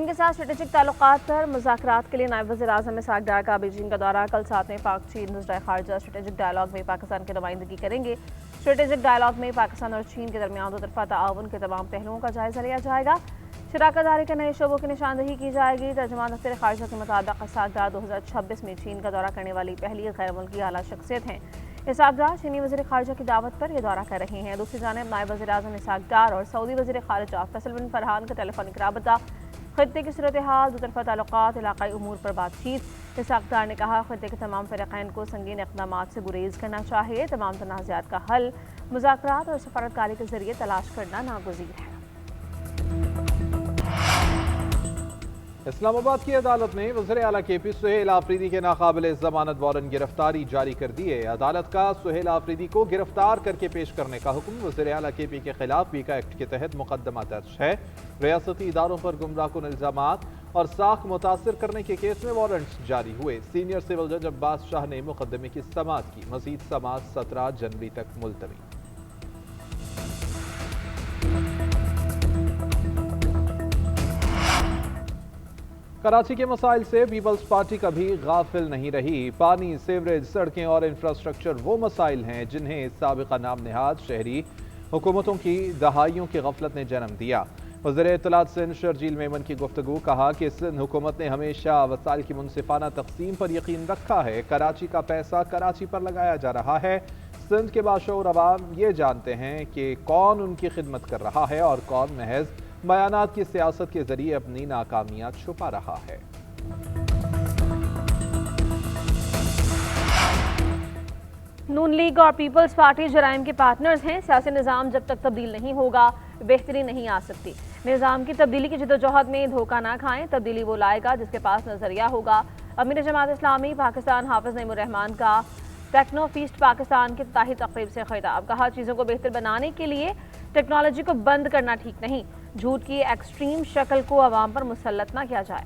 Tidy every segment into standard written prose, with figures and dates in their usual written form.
چین کے ساتھ اسٹریٹجک تعلقات پر مذاکرات کے لیے نائب وزیر اعظم اسحاق ڈار کا بیجنگ کا دورہ کل ساتھ میں پاک چین وزرائے خارجہ اسٹریٹجک ڈائیلاگ میں پاکستان کی نمائندگی کریں گے۔ اسٹریٹجک ڈائیلاگ میں پاکستان اور چین کے درمیان دو طرفہ تعاون کے تمام پہلوؤں کا جائزہ لیا جائے گا۔ شراکت داری کے نئے شعبوں کی نشاندہی کی جائے گی۔ ترجمان دفتر خارجہ کے مطابق اسحاق ڈار 2026 میں چین کا دورہ کرنے والی پہلی غیر ملکی اعلیٰ شخصیت ہیں۔ اسحاق ڈار چینی وزیر خارجہ کی دعوت پر یہ دورہ کر رہے ہیں۔ دوسری جانب نائب وزیر اعظم اسحاق ڈار اور سعودی وزیر خارجہ فیصل بن فرحان کا ٹیلی فونک رابطہ، خطے کی صورتحال، دو طرفہ تعلقات، علاقائی امور پر بات چیت۔ اسحاق ڈار نے کہا خطے کے تمام فریقین کو سنگین اقدامات سے گریز کرنا چاہیے۔ تمام تنازعات کا حل مذاکرات اور سفارتکاری کے ذریعے تلاش کرنا ناگزیر ہے۔ اسلام آباد کی عدالت نے وزیر اعلیٰ کے پی سہیل آفریدی کے ناقابل ضمانت وارنٹ گرفتاری جاری کر دی ہے۔ عدالت کا سہیل آفریدی کو گرفتار کر کے پیش کرنے کا حکم۔ وزیر اعلیٰ کے پی کے خلاف پیکا ایکٹ کے تحت مقدمہ درج ہے۔ ریاستی اداروں پر گمراہ کن الزامات اور ساکھ متاثر کرنے کے کیس میں وارنٹس جاری ہوئے۔ سینئر سول جج عباس شاہ نے مقدمے کی سماعت کی۔ مزید سماعت 17 جنوری تک ملتوی۔ کراچی کے مسائل سے پیپلز پارٹی کبھی غافل نہیں رہی۔ پانی، سیوریج، سڑکیں اور انفراسٹرکچر وہ مسائل ہیں جنہیں سابقہ نام نہاد شہری حکومتوں کی دہائیوں کی غفلت نے جنم دیا۔ وزیر اطلاعات سندھ شرجیل میمن کی گفتگو، کہا کہ سندھ حکومت نے ہمیشہ وسائل کی منصفانہ تقسیم پر یقین رکھا ہے۔ کراچی کا پیسہ کراچی پر لگایا جا رہا ہے۔ سندھ کے باشعور عوام یہ جانتے ہیں کہ کون ان کی خدمت کر رہا ہے اور کون محض بیانات کی سیاست کے ذریعے اپنی ناکامیاں چھپا رہا ہے۔ نون لیگ اور پیپلز پارٹی جرائم کے پارٹنرز ہیں۔ سیاسی نظام جب تک تبدیل نہیں ہوگا بہتری نہیں آ سکتی۔ نظام کی تبدیلی کی جدوجہد میں دھوکہ نہ کھائیں۔ تبدیلی وہ لائے گا جس کے پاس نظریہ ہوگا۔ امیر جماعت اسلامی پاکستان حافظ نعیم الرحمان کا ٹیکنو فیسٹ پاکستان کی افتتاحی تقریب سے خطاب، کہا چیزوں کو بہتر بنانے کے لیے ٹیکنالوجی کو بند کرنا ٹھیک نہیں۔ جھوٹ کی ایکسٹریم شکل کو عوام پر مسلط نہ کیا جائے۔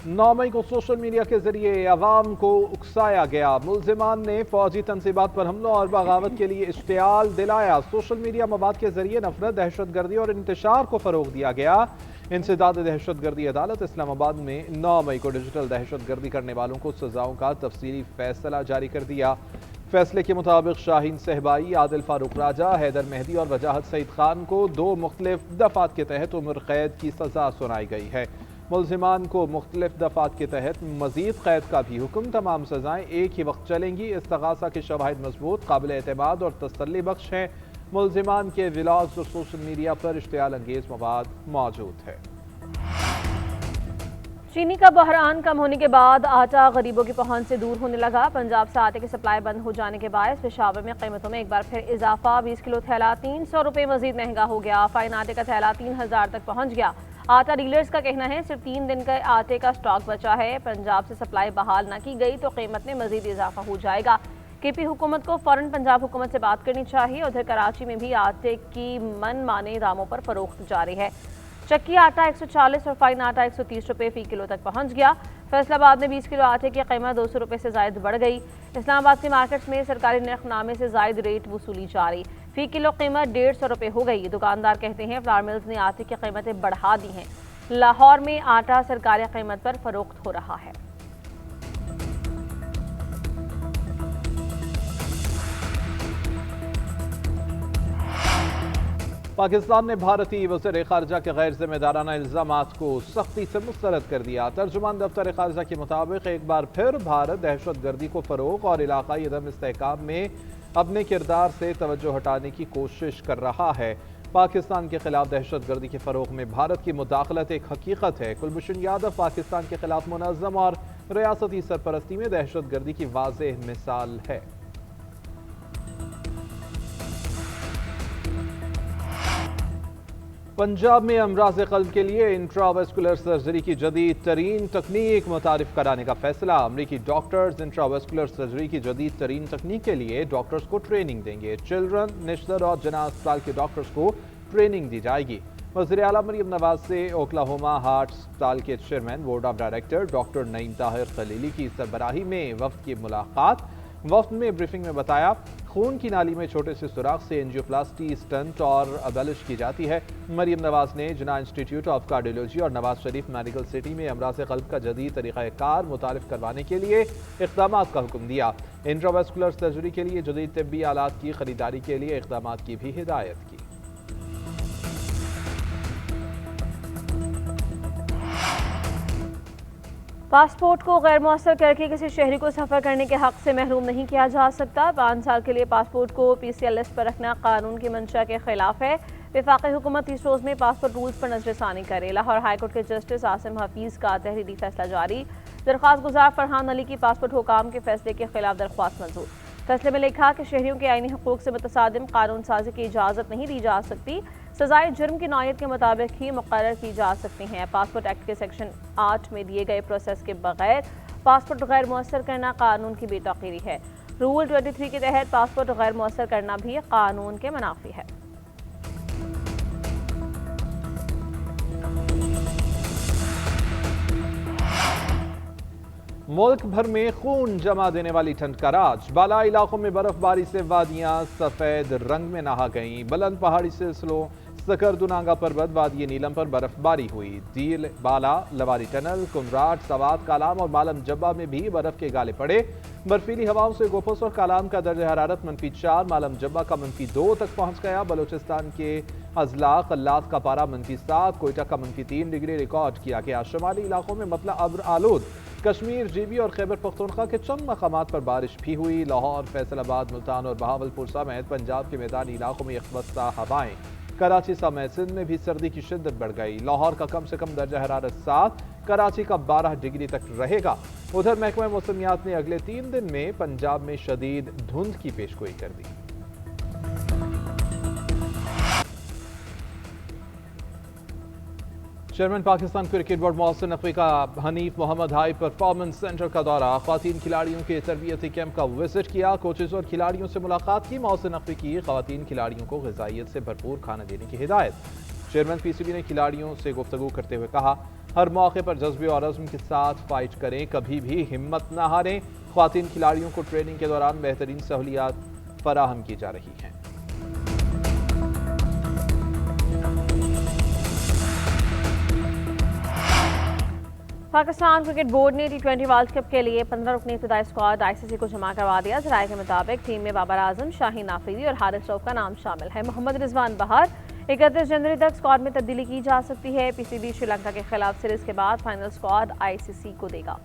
9 مئی کو سوشل میڈیا کے ذریعے عوام کو اکسایا گیا۔ ملزمان نے فوجی تنصیبات پر حملوں اور بغاوت کے لیے اشتعال دلایا۔ سوشل میڈیا مواد کے ذریعے نفرت، دہشت گردی اور انتشار کو فروغ دیا گیا۔ انسداد دہشت گردی عدالت اسلام آباد میں 9 مئی کو ڈیجیٹل دہشت گردی کرنے والوں کو سزاؤں کا تفصیلی فیصلہ جاری کر دیا۔ فیصلے کے مطابق شاہین صہبائی، عادل فاروق راجہ، حیدر مہدی اور وجاہت سعید خان کو 2 مختلف دفعات کے تحت عمر قید کی سزا سنائی گئی ہے۔ ملزمان کو مختلف دفعات کے تحت مزید قید کا بھی حکم۔ تمام سزائیں ایک ہی وقت چلیں گی۔ استغاثہ کے شواہد مضبوط، قابل اعتماد اور تسلی بخش ہیں۔ ملزمان کے ولاگز اور سوشل میڈیا پر اشتعال انگیز مواد موجود ہے۔ چینی کا بحران کم ہونے کے بعد آٹا غریبوں کی پہنچ سے دور ہونے لگا۔ پنجاب سے آٹے کی سپلائی بند ہو جانے کے باعث پشاور میں قیمتوں میں ایک بار پھر اضافہ۔ 20 کلو تھیلا 300 روپے مزید مہنگا ہو گیا۔ فائن آٹے کا تھیلا 3000 تک پہنچ گیا۔ آٹا ڈیلرز کا کہنا ہے صرف 3 دن کا آٹے کا سٹاک بچا ہے۔ پنجاب سے سپلائی بحال نہ کی گئی تو قیمت میں مزید اضافہ ہو جائے گا۔ کے پی حکومت کو فوراً پنجاب حکومت سے بات کرنی چاہیے۔ ادھر کراچی میں بھی آٹے کی من مانے داموں پر فروخت جاری ہے۔ چکی آٹا 140 اور فائن آٹا 130 روپے فی کلو تک پہنچ گیا۔ فیصل آباد میں 20 کلو آٹے کی قیمت 200 روپے سے زائد بڑھ گئی۔ اسلام آباد کی مارکیٹس میں سرکاری نرخ نامے سے زائد ریٹ وصولی جاری۔ فی کلو قیمت 150 روپے ہو گئی۔ دکاندار کہتے ہیں فلاور ملز نے آٹے کی قیمتیں بڑھا دی ہیں۔ لاہور میں آٹا سرکاری قیمت پر فروخت ہو رہا ہے۔ پاکستان نے بھارتی وزیر خارجہ کے غیر ذمہ دارانہ الزامات کو سختی سے مسترد کر دیا۔ ترجمان دفتر خارجہ کے مطابق ایک بار پھر بھارت دہشت گردی کو فروغ اور علاقائی عدم استحکام میں اپنے کردار سے توجہ ہٹانے کی کوشش کر رہا ہے۔ پاکستان کے خلاف دہشت گردی کے فروغ میں بھارت کی مداخلت ایک حقیقت ہے۔ کلبھوشن یادو پاکستان کے خلاف منظم اور ریاستی سرپرستی میں دہشت گردی کی واضح مثال ہے۔ پنجاب میں امراض قلب کے لیے انٹراویسکولر سرجری کی جدید ترین تکنیک متعارف کرانے کا فیصلہ۔ امریکی ڈاکٹرز انٹراویسکولر سرجری کی جدید ترین تکنیک کے لیے ڈاکٹرز کو ٹریننگ دیں گے۔ چلڈرن، نیشنل اور جناح اسپتال کے ڈاکٹرز کو ٹریننگ دی جائے گی۔ وزیر اعلیٰ مریم نواز سے اوکلاہوما ہارٹ اسپتال کے chairman board of director doctor Naeem Tahir Khalili کی سربراہی میں وفد کی ملاقات۔ وفد میں بریفنگ میں بتایا خون کی نالی میں چھوٹے سے سوراخ سے اینجیوپلاسٹی، اسٹنٹ اور ابالش کی جاتی ہے۔ مریم نواز نے جناح انسٹیٹیوٹ آف کارڈیولوجی اور نواز شریف میڈیکل سٹی میں امراض قلب کا جدید طریقہ کار متعارف کروانے کے لیے اقدامات کا حکم دیا۔ انٹراویسکولر سرجری کے لیے جدید طبی آلات کی خریداری کے لیے اقدامات کی بھی ہدایت کی۔ پاسپورٹ کو غیر مؤثر کر کے کسی شہری کو سفر کرنے کے حق سے محروم نہیں کیا جا سکتا۔ 5 سال کے لیے پاسپورٹ کو PCL لسٹ پر رکھنا قانون کی منشا کے خلاف ہے۔ وفاقی حکومت 30 روز میں پاسپورٹ رولز پر نظر ثانی کرے۔ لاہور ہائی کورٹ کے جسٹس عاصم حفیظ کا تحریری فیصلہ جاری۔ درخواست گزار فرحان علی کی پاسپورٹ حکام کے فیصلے کے خلاف درخواست منظور۔ فیصلے میں لکھا کہ شہریوں کے آئینی حقوق سے متصادم قانون سازی کی اجازت نہیں دی جا سکتی۔ سزائے جرم کی نوعیت کے مطابق ہی مقرر کی جا سکتی ہیں۔ پاسپورٹ ایکٹ کے سیکشن 8 میں دیے گئے پروسیس کے بغیر پاسپورٹ غیر مؤثر کرنا قانون کی بے توقیری ہے۔ رول 23 کے تحت پاسپورٹ غیر مؤثر کرنا بھی قانون کے منافی ہے۔ ملک بھر میں خون جما دینے والی ٹھنڈ کا راج۔ بالائی علاقوں میں برف باری سے وادیاں سفید رنگ میں نہا گئیں۔ بلند پہاڑی سلسلوں سکردونانگا پروت، وادی نیلم پر برف باری ہوئی۔ دیل، بالا، لواری ٹنل، کمراٹ، سوات، کالام اور مالم جبہ میں بھی برف کے گالے پڑے۔ برفیلی ہواؤں سے گوپس اور کالام کا درجہ حرارت -4، مالم جبہ کا -2 تک پہنچ گیا۔ بلوچستان کے اضلاع قلات کا پارہ -7، کوئٹہ کا -3 ڈگری ریکارڈ کیا گیا۔ شمالی علاقوں میں مطلع ابر آلود۔ کشمیر، GB اور خیبر پختونخوا کے چند مقامات پر بارش بھی ہوئی۔ لاہور، فیصل آباد، ملتان اور بہاولپور سمیت پنجاب کے میدانی علاقوں میں یکبستہ ہوائیں۔ کراچی سمیت سندھ میں بھی سردی کی شدت بڑھ گئی۔ لاہور کا کم سے کم درجہ حرارت 7، کراچی کا 12 ڈگری تک رہے گا۔ ادھر محکمہ موسمیات نے اگلے 3 دن میں پنجاب میں شدید دھند کی پیشگوئی کر دی۔ Chairman Pakistan cricket board Mohsin Naqvi کا حنیف محمد ہائی پرفارمنس سینٹر کا دورہ۔ خواتین کھلاڑیوں کے تربیتی کیمپ کا وزٹ کیا۔ کوچز اور کھلاڑیوں سے ملاقات کی۔ محسن نقوی کی خواتین کھلاڑیوں کو غذائیت سے بھرپور کھانا دینے کی ہدایت۔ چیئرمین PCB نے کھلاڑیوں سے گفتگو کرتے ہوئے کہا، ہر موقع پر جذبے اور عزم کے ساتھ فائٹ کریں، کبھی بھی ہمت نہ ہاریں۔ خواتین کھلاڑیوں کو ٹریننگ کے دوران بہترین سہولیات فراہم کی جا رہی ہیں۔ پاکستان کرکٹ بورڈ نے T20 ورلڈ کپ کے لیے 15 رکنی ابتدائی اسکواڈ ICC کو جمع کروا دیا۔ ذرائع کے مطابق ٹیم میں بابر اعظم، شاہین آفریدی اور حارث رؤف کا نام شامل ہے۔ محمد رضوان بہار 31 جنوری تک اسکواڈ میں تبدیلی کی جا سکتی ہے۔ PCB شری لنکا کے خلاف سیریز کے بعد فائنل اسکواڈ ICC کو دے گا۔